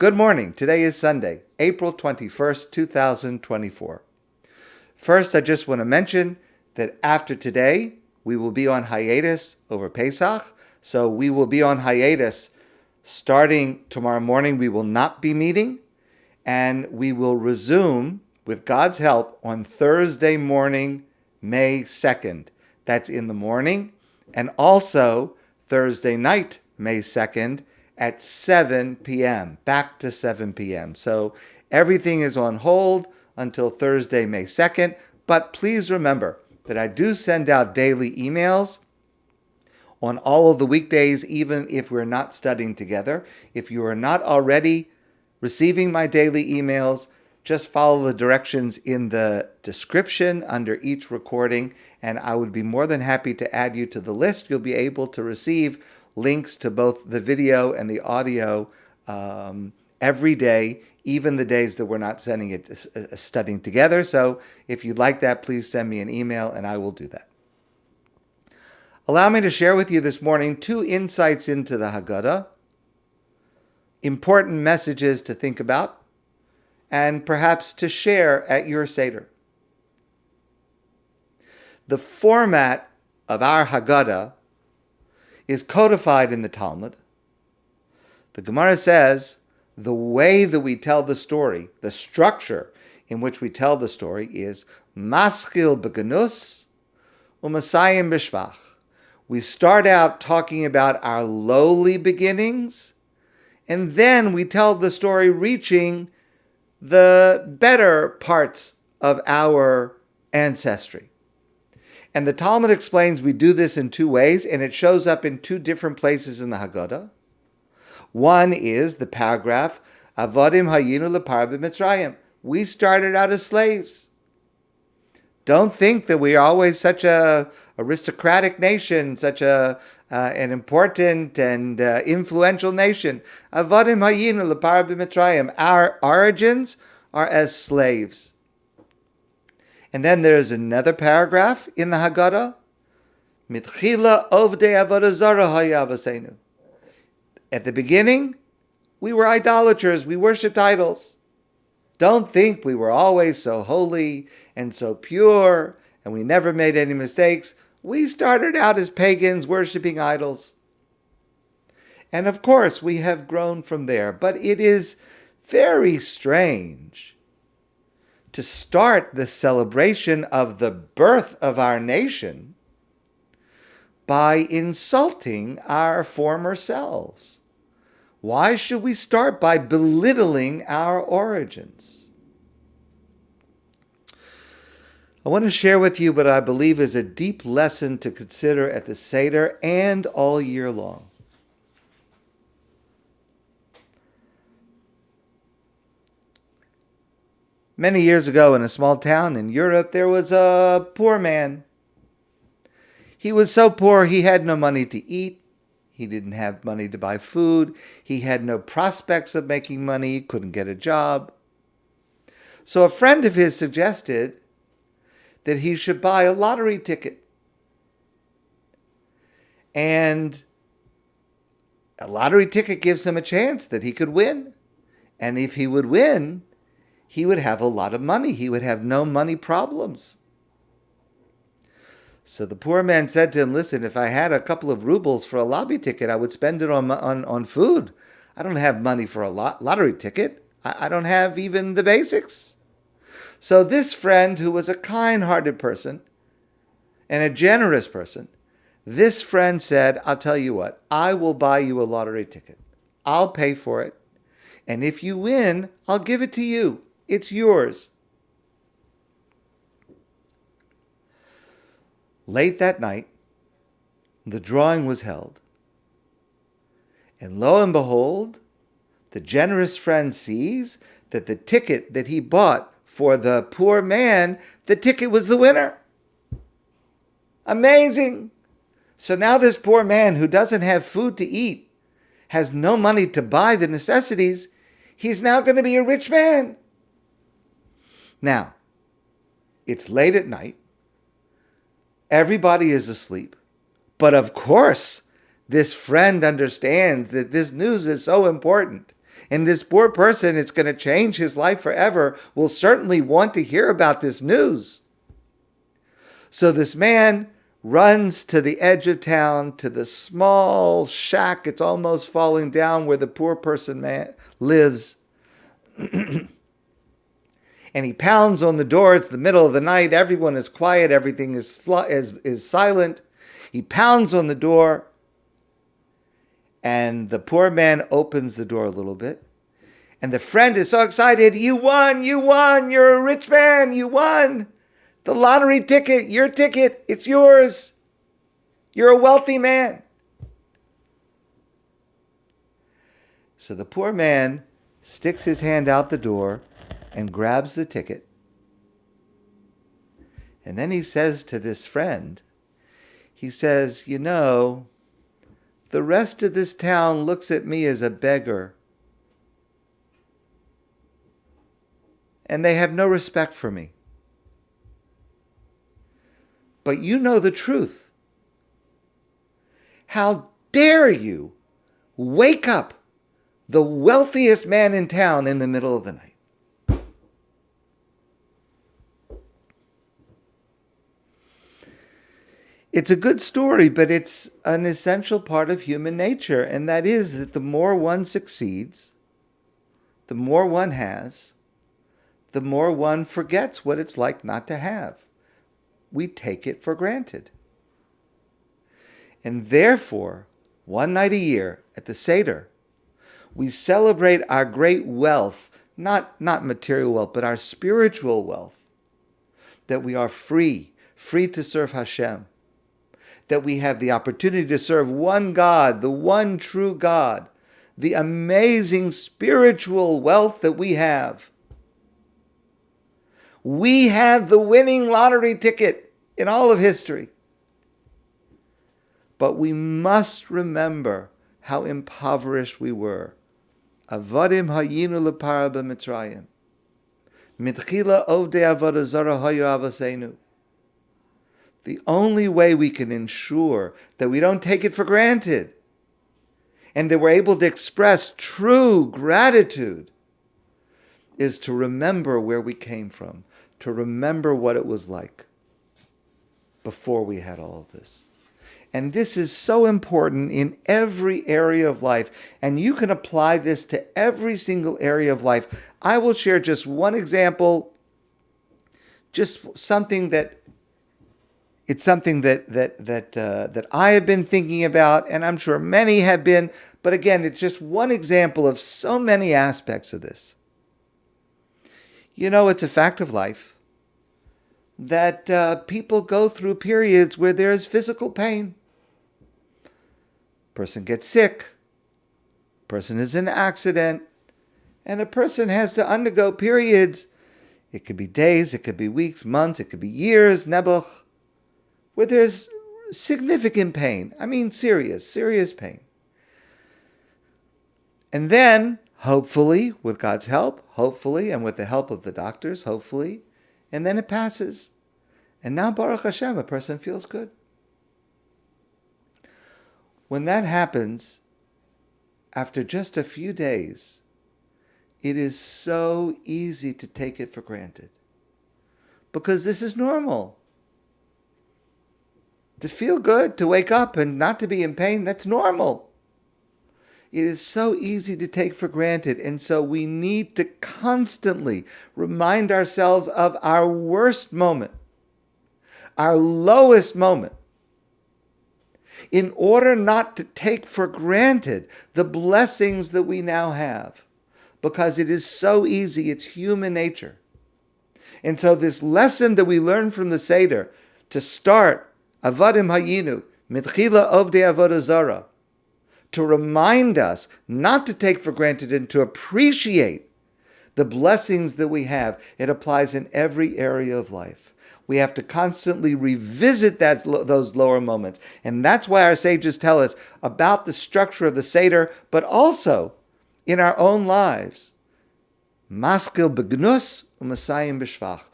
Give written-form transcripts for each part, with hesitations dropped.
Good morning. Today is Sunday, April 21st, 2024. First, I just want to mention that after today, we will be on hiatus over Pesach. So we will be on hiatus starting tomorrow morning. We will not be meeting, and we will resume with God's help on Thursday morning, May 2nd. That's in the morning, and also Thursday night, May 2nd, at 7 p.m., back to 7 p.m. So everything is on hold until Thursday, May 2nd. But please remember that I do send out daily emails on all of the weekdays, even if we're not studying together. If you are not already receiving my daily emails, just follow the directions in the description under each recording, and I would be more than happy to add you to the list. You'll be able to receive links to both the video and the audio every day, even the days that we're not studying together. So if you'd like that, please send me an email and I will do that. Allow me to share with you this morning 2 insights into the Haggadah, important messages to think about, and perhaps to share at your Seder. The format of our Haggadah is codified in the Talmud. The Gemara says the way that we tell the story, the structure in which we tell the story is maschil beganus u'masayim b'shvach. We start out talking about our lowly beginnings, and then we tell the story reaching the better parts of our ancestry. And the Talmud explains we do this in 2 ways, and it shows up in 2 different places in the Haggadah. One is the paragraph, Avodim hayinu lepar b'Mitzrayim. We started out as slaves. Don't think that we are always such a aristocratic nation, such an important and influential nation. Avodim hayinu lepar b'Mitzrayim. Our origins are as slaves. And then there's another paragraph in the Haggadah. Mitchila ovdei avodah zara haya avosenu. At the beginning, we were idolaters. We worshipped idols. Don't think we were always so holy and so pure, and we never made any mistakes. We started out as pagans worshipping idols. And of course, we have grown from there. But it is very strange to start the celebration of the birth of our nation by insulting our former selves. Why should we start by belittling our origins? I want to share with you what I believe is a deep lesson to consider at the Seder and all year long. Many years ago in a small town in Europe, there was a poor man. He was so poor he had no money to eat. He didn't have money to buy food. He had no prospects of making money. He couldn't get a job. So a friend of his suggested that he should buy a lottery ticket. And a lottery ticket gives him a chance that he could win. And if he would win, he would have a lot of money. He would have no money problems. So the poor man said to him, listen, if I had a couple of rubles for a lottery ticket, I would spend it on food. I don't have money for a lottery ticket. I don't have even the basics. So this friend, who was a kind-hearted person and a generous person, this friend said, I'll tell you what, I will buy you a lottery ticket. I'll pay for it. And if you win, I'll give it to you. It's yours. Late that night, the drawing was held. And lo and behold, the generous friend sees that the ticket that he bought for the poor man, the ticket was the winner. Amazing. So now this poor man who doesn't have food to eat, has no money to buy the necessities, he's now going to be a rich man. Now, it's late at night. Everybody is asleep. But of course, this friend understands that this news is so important. And this poor person, it's going to change his life forever, will certainly want to hear about this news. So this man runs to the edge of town, to the small shack, it's almost falling down, where the poor person lives. And he pounds on the door. It's the middle of the night. Everyone is quiet. Everything is silent. He pounds on the door. And the poor man opens the door a little bit. And the friend is so excited. You won. You won. You're a rich man. You won. The lottery ticket. Your ticket. It's yours. You're a wealthy man. So the poor man sticks his hand out the door and grabs the ticket. And then he says to this friend, he says, you know, the rest of this town looks at me as a beggar. And they have no respect for me. But you know the truth. How dare you wake up the wealthiest man in town in the middle of the night? It's a good story, but it's an essential part of human nature, and that is that the more one succeeds, the more one has, the more one forgets what it's like not to have. We take it for granted. And therefore, one night a year at the Seder, we celebrate our great wealth, not material wealth, but our spiritual wealth, that we are free to serve Hashem, that we have the opportunity to serve one God, the one true God, the amazing spiritual wealth that we have. We have the winning lottery ticket in all of history. But we must remember how impoverished we were. Avadim hayinu lepara b'Mitzrayim. Mitchila ovdei avodah zara hayu avosenu. The only way we can ensure that we don't take it for granted and that we're able to express true gratitude is to remember where we came from, to remember what it was like before we had all of this. And this is so important in every area of life, and you can apply this to every single area of life. I will share just one example, just something that I have been thinking about, and I'm sure many have been, but again, it's just one example of so many aspects of this. You know, it's a fact of life that people go through periods where there is physical pain. Person gets sick, person is in an accident, and a person has to undergo periods. It could be days, it could be weeks, months, it could be years, nebuch, where there's significant pain. I mean, serious pain. And then, hopefully, with God's help, hopefully, and with the help of the doctors, hopefully, and then it passes. And now, Baruch Hashem, a person feels good. When that happens, after just a few days, it is so easy to take it for granted. Because this is normal. To feel good, to wake up and not to be in pain, that's normal. It is so easy to take for granted, and so we need to constantly remind ourselves of our worst moment, our lowest moment, in order not to take for granted the blessings that we now have, because it is so easy, it's human nature. And so this lesson that we learn from the Seder, to start, Avadim hayinu, mitchila ovdei avodah zara, to remind us not to take for granted and to appreciate the blessings that we have. It applies in every area of life. We have to constantly revisit those lower moments. And that's why our sages tell us about the structure of the Seder, but also in our own lives. Maskil begnus u'masayim b'shvach.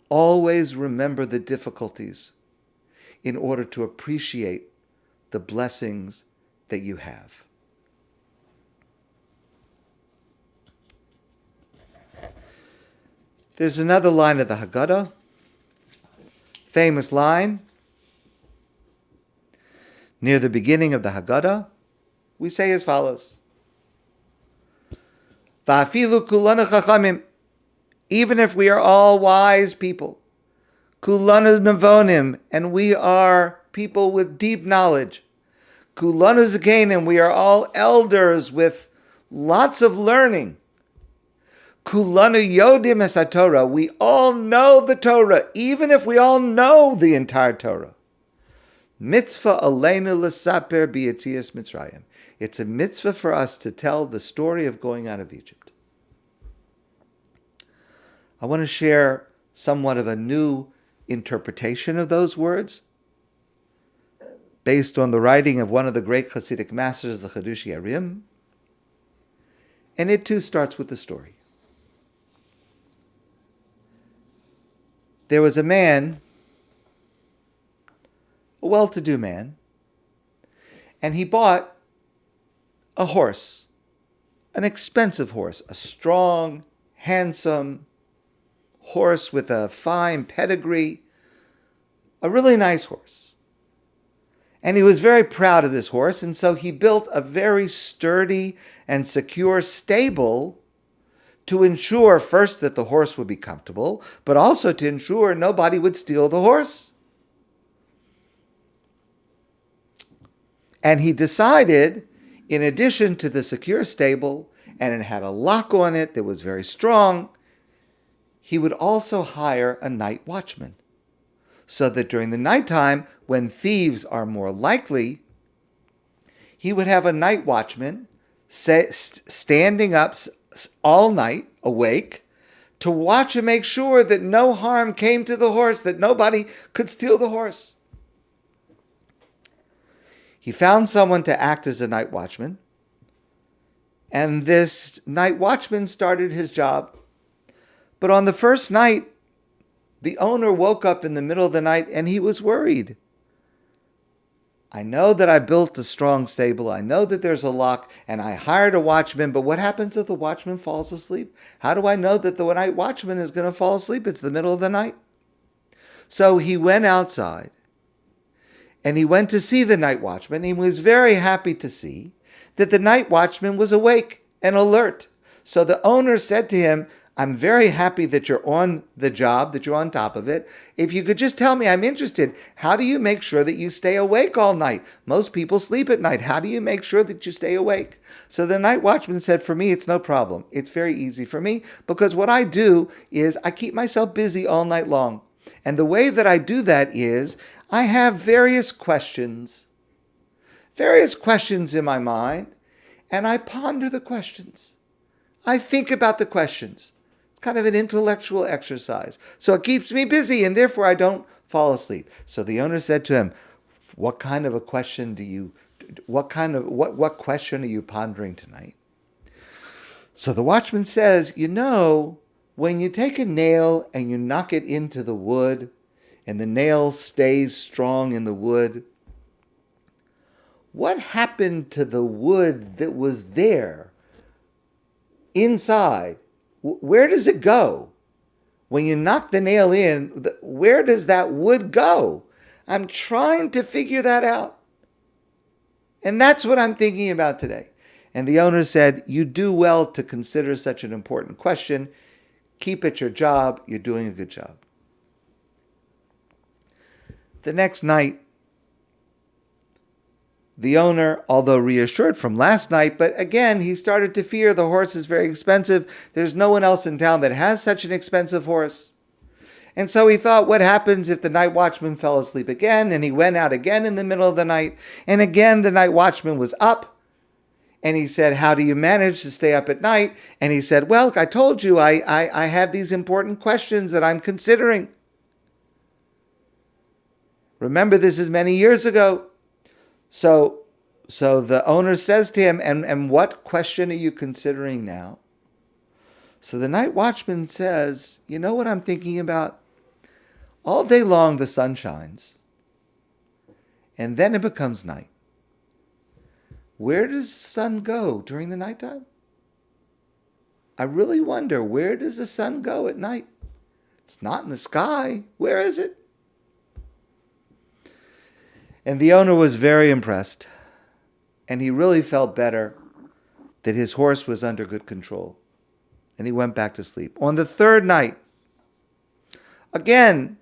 Always remember the difficulties in order to appreciate the blessings that you have. There's another line of the Haggadah, famous line. Near the beginning of the Haggadah, we say as follows: Va'afilu kulanu chachamim, even if we are all wise people, kulanu navonim, and we are people with deep knowledge, kulanu zakenim, we are all elders with lots of learning, kulanu yodim es haTorah, we all know the Torah, even if we all know the entire Torah. Mitzvah aleinu l'saper b'yetzias Mitzrayim. It's a mitzvah for us to tell the story of going out of Egypt. I want to share somewhat of a new interpretation of those words based on the writing of one of the great Hasidic masters, the Chidush Yarim. And it too starts with the story. There was a man, a well-to-do man, and he bought a horse, an expensive horse, a strong, handsome horse with a fine pedigree, a really nice horse. And he was very proud of this horse, and so he built a very sturdy and secure stable to ensure first that the horse would be comfortable, but also to ensure nobody would steal the horse. And he decided, in addition to the secure stable, and it had a lock on it that was very strong, he would also hire a night watchman, so that during the nighttime, when thieves are more likely, he would have a night watchman standing up all night, awake, to watch and make sure that no harm came to the horse, that nobody could steal the horse. He found someone to act as a night watchman, and this night watchman started his job. But on the first night, the owner woke up in the middle of the night and he was worried. I know that I built a strong stable, I know that there's a lock, and I hired a watchman, but what happens if the watchman falls asleep? How do I know that the night watchman is going to fall asleep? It's the middle of the night. So he went outside, and he went to see the night watchman. He was very happy to see that the night watchman was awake and alert. So the owner said to him, I'm very happy that you're on the job, that you're on top of it. If you could just tell me, I'm interested. How do you make sure that you stay awake all night? Most people sleep at night. How do you make sure that you stay awake? So the night watchman said, for me, it's no problem. It's very easy for me because what I do is I keep myself busy all night long. And the way that I do that is I have various questions in my mind, and I ponder the questions. I think about the questions. Kind of an intellectual exercise. So it keeps me busy and therefore I don't fall asleep. So the owner said to him, what question are you pondering tonight? So the watchman says, when you take a nail and you knock it into the wood and the nail stays strong in the wood, what happened to the wood that was there inside? Where does it go? When you knock the nail in, where does that wood go? I'm trying to figure that out. And that's what I'm thinking about today. And the owner said, you do well to consider such an important question. Keep at your job. You're doing a good job. The next night, the owner, although reassured from last night, but again, he started to fear the horse is very expensive. There's no one else in town that has such an expensive horse. And so he thought, what happens if the night watchman fell asleep again? And he went out again in the middle of the night. And again, the night watchman was up. And he said, how do you manage to stay up at night? And he said, well, I told you I have these important questions that I'm considering. Remember, this is many years ago. So the owner says to him, and what question are you considering now? So the night watchman says, you know what I'm thinking about? All day long the sun shines, and then it becomes night. Where does the sun go during the nighttime? I really wonder, where does the sun go at night? It's not in the sky. Where is it? And the owner was very impressed. And he really felt better that his horse was under good control. And he went back to sleep. On the third night, again,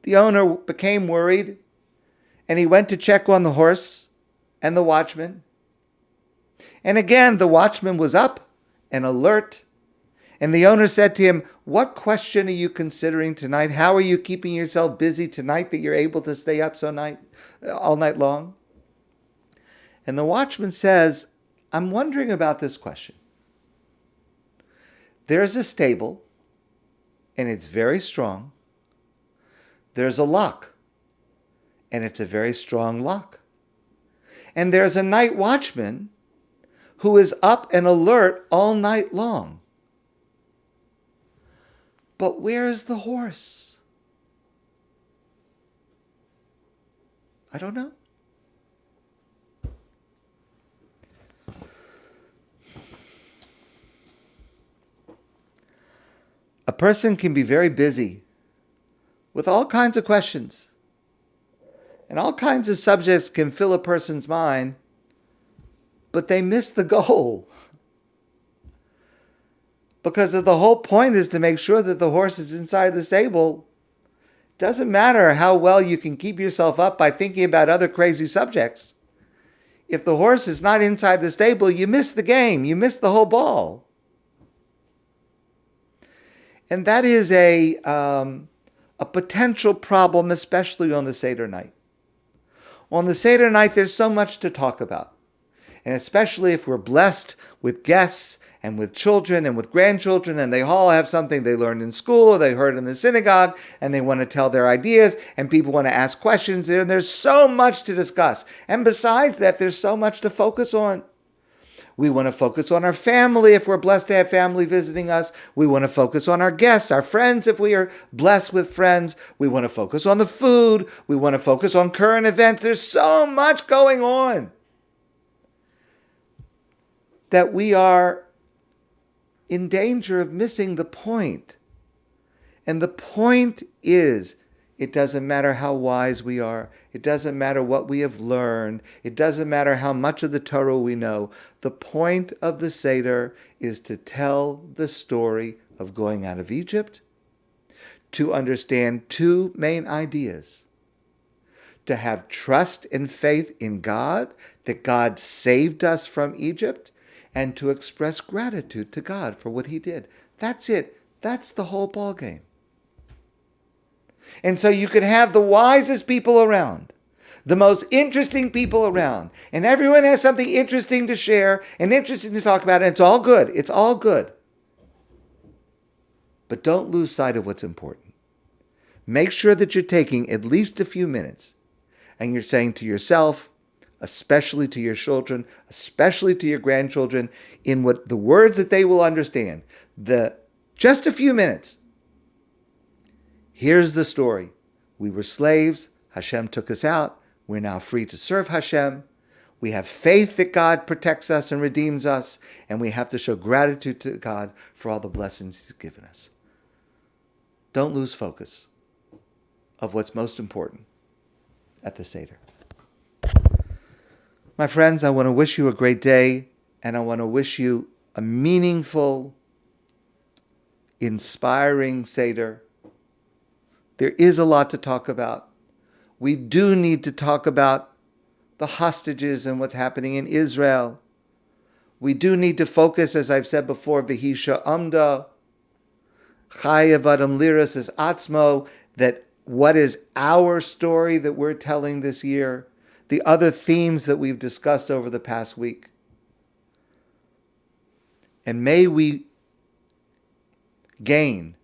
the owner became worried. And he went to check on the horse and the watchman. And again, the watchman was up and alert. And the owner said to him, "What question are you considering tonight? How are you keeping yourself busy tonight that you're able to stay up all night long?" And the watchman says, "I'm wondering about this question. There's a stable, and it's very strong. There's a lock, and it's a very strong lock. And there's a night watchman who is up and alert all night long. But where is the horse? I don't know." A person can be very busy with all kinds of questions, and all kinds of subjects can fill a person's mind, but they miss the goal. Because if the whole point is to make sure that the horse is inside the stable, it doesn't matter how well you can keep yourself up by thinking about other crazy subjects. If the horse is not inside the stable, you miss the game. You miss the whole ball. And that is a potential problem, especially on the Seder night. On the Seder night, there's so much to talk about. And especially if we're blessed with guests and with children and with grandchildren, and they all have something they learned in school or they heard in the synagogue, and they want to tell their ideas, and people want to ask questions, and there's so much to discuss. And besides that, there's so much to focus on. We want to focus on our family if we're blessed to have family visiting us. We want to focus on our guests, our friends if we are blessed with friends. We want to focus on the food. We want to focus on current events. There's so much going on that we are in danger of missing the point. And the point is, it doesn't matter how wise we are. It doesn't matter what we have learned. It doesn't matter how much of the Torah we know. The point of the Seder is to tell the story of going out of Egypt, to understand two main ideas: to have trust and faith in God, that God saved us from Egypt, and to express gratitude to God for what He did. That's it. That's the whole ballgame. And so you could have the wisest people around, the most interesting people around, and everyone has something interesting to share and interesting to talk about, and it's all good. It's all good. But don't lose sight of what's important. Make sure that you're taking at least a few minutes and you're saying to yourself, especially to your children, especially to your grandchildren, in what the words that they will understand, just a few minutes. Here's the story. We were slaves. Hashem took us out. We're now free to serve Hashem. We have faith that God protects us and redeems us, and we have to show gratitude to God for all the blessings He's given us. Don't lose focus of what's most important at the Seder. My friends, I want to wish you a great day, and I want to wish you a meaningful, inspiring Seder. There is a lot to talk about. We do need to talk about the hostages and what's happening in Israel. We do need to focus, as I've said before, V'hisha Amda, Chayev Adam Liras as Atzmo, that what is our story that we're telling this year, the other themes that we've discussed over the past week. And may we gain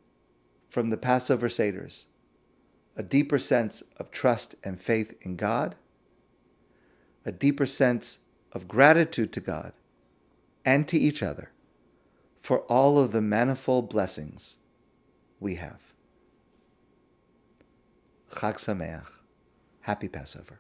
from the Passover Seders a deeper sense of trust and faith in God, a deeper sense of gratitude to God and to each other for all of the manifold blessings we have. Chag Someach. Happy Passover.